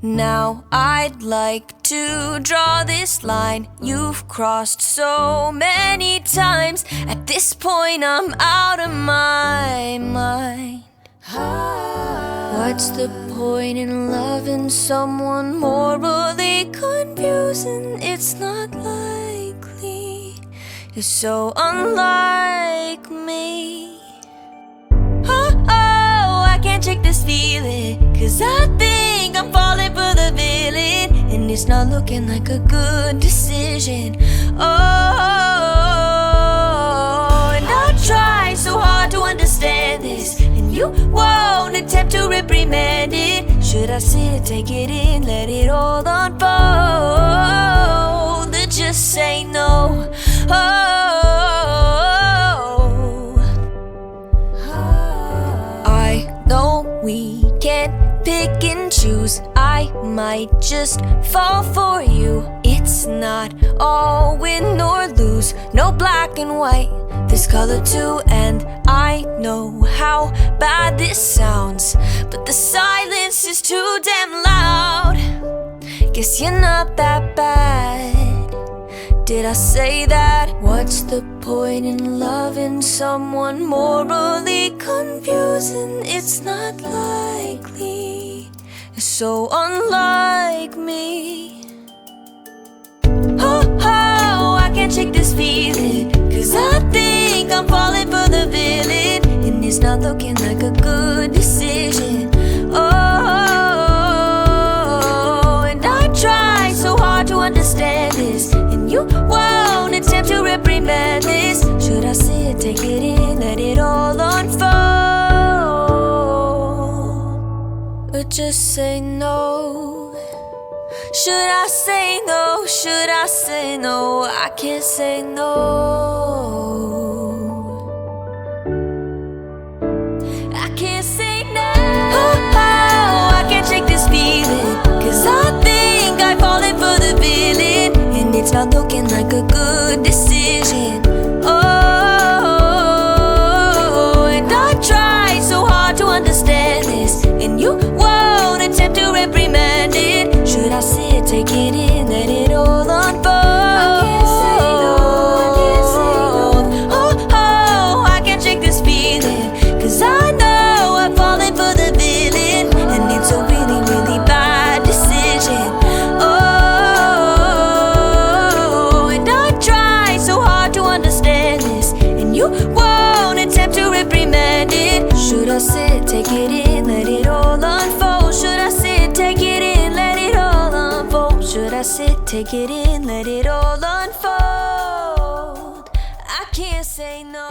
Now I'd like to draw this line you've crossed so many times. At this point I'm out of my mind. What's the point in loving someone morally confusing? It's not likely. You're so unlike me. I can't shake this feeling, 'cause I think I'm falling for the villain, and it's not looking like a good decision. And I try so hard to understand this, and you won't attempt to reprimand it. Should I sit and take it in, let it all unfold, or just say no? I know we can't pick and choose. I might just fall for you. It's not all win or lose, no black and white, there's color too. And I know how bad this sounds, but the silence is too damn loud. Guess you're not that bad. Did I say that? What's the point in loving someone morally confusing? It's not likely. You're so unlike me. I can't shake this feeling, 'cause I think I'm falling for the villain, and it's not looking like a good decision. And I try so hard to understand this, and you won't attempt to reprimand this. Should I sit, take it in, let it all unfold, or just say no? Should I say no? Should I say no? I can't say no. I can't say no. I can't shake this feeling, 'cause I think I'm falling for the villain, and it's not looking like a good decision. And I try so hard to understand this, and you won't attempt to reprimand it. Should I sit, take it in, let it all unfold? I can't say no, I can't say no. I can't shake this feeling, 'cause I know I'm falling for the villain, and it's a really, really bad decision. And I try so hard to understand this, and you won't attempt to reprimand it. Should I sit, take it in, let it all unfold? Should I sit, take it in, let it all unfold? Should I sit, take it in, let it all unfold? I can't say no.